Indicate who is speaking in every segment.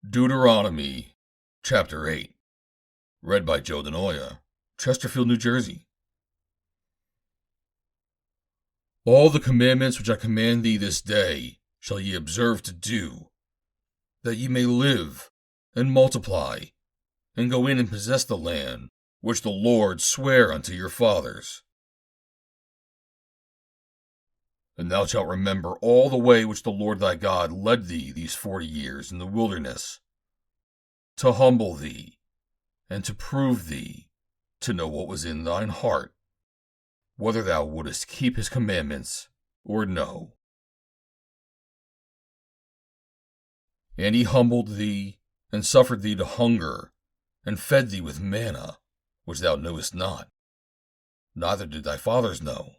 Speaker 1: Deuteronomy, chapter 8, read by Joe DeNoia, Chesterfield, New Jersey. All the commandments which I command thee this day shall ye observe to do, that ye may live and multiply, and go in and possess the land which the Lord sware unto your fathers. And thou shalt remember all the way which the Lord thy God led thee these 40 years in the wilderness, to humble thee, and to prove thee, to know what was in thine heart, whether thou wouldest keep his commandments or no. And he humbled thee, and suffered thee to hunger, and fed thee with manna, which thou knewest not, neither did thy fathers know,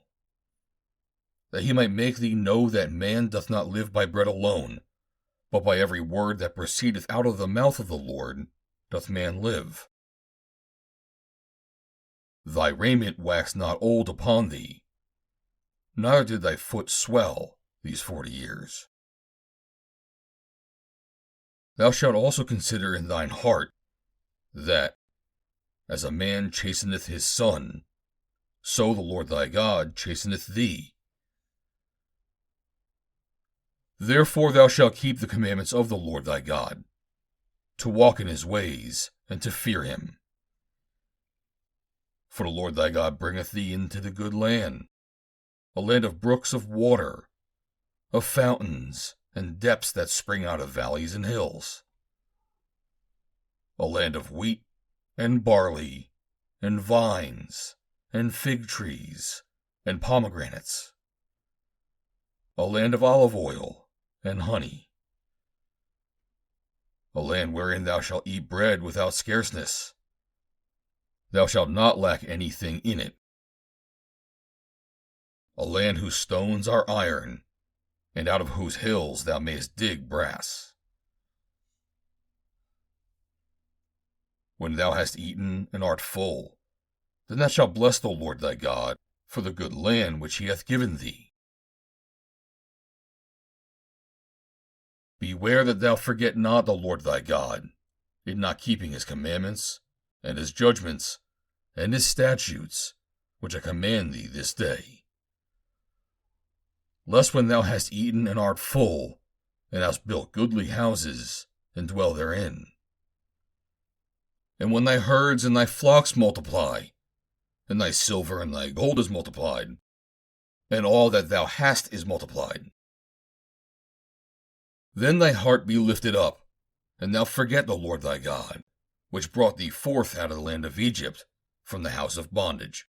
Speaker 1: that he might make thee know that man doth not live by bread alone, but by every word that proceedeth out of the mouth of the Lord doth man live. Thy raiment waxed not old upon thee, neither did thy foot swell these 40 years. Thou shalt also consider in thine heart that, as a man chasteneth his son, so the Lord thy God chasteneth thee. Therefore thou shalt keep the commandments of the Lord thy God, to walk in his ways, and to fear him. For the Lord thy God bringeth thee into the good land, a land of brooks of water, of fountains, and depths that spring out of valleys and hills, a land of wheat, and barley, and vines, and fig trees, and pomegranates, a land of olive oil, and honey, a land wherein thou shalt eat bread without scarceness. Thou shalt not lack anything in it. A land whose stones are iron, and out of whose hills thou mayest dig brass. When thou hast eaten and art full, then thou shalt bless the Lord thy God for the good land which he hath given thee. Beware that thou forget not the Lord thy God, in not keeping his commandments, and his judgments, and his statutes, which I command thee this day. Lest when thou hast eaten and art full, and hast built goodly houses, and dwell therein, and when thy herds and thy flocks multiply, and thy silver and thy gold is multiplied, and all that thou hast is multiplied, then thy heart be lifted up, and thou forget the Lord thy God, which brought thee forth out of the land of Egypt, from the house of bondage,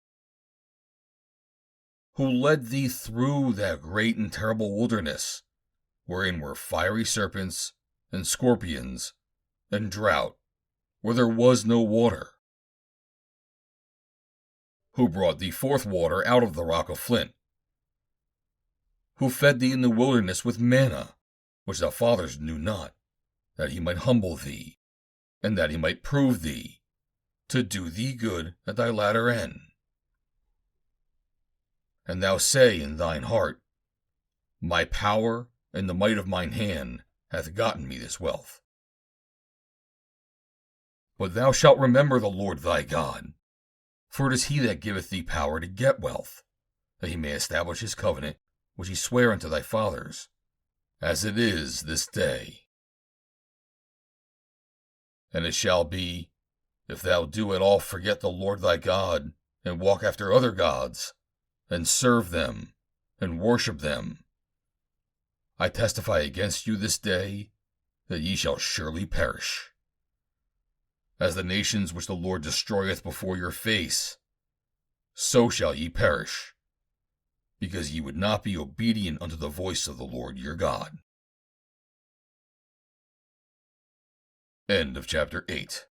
Speaker 1: who led thee through that great and terrible wilderness, wherein were fiery serpents, and scorpions, and drought, where there was no water, who brought thee forth water out of the rock of flint, who fed thee in the wilderness with manna, which thy fathers knew not, that he might humble thee, and that he might prove thee, to do thee good at thy latter end. And thou say in thine heart, My power and the might of mine hand hath gotten me this wealth. But thou shalt remember the Lord thy God, for it is he that giveth thee power to get wealth, that he may establish his covenant, which he sware unto thy fathers, as it is this day. And it shall be, if thou do at all forget the Lord thy God, and walk after other gods, and serve them, and worship them, I testify against you this day, that ye shall surely perish. As the nations which the Lord destroyeth before your face, so shall ye perish, because ye would not be obedient unto the voice of the Lord your God. End of chapter 8.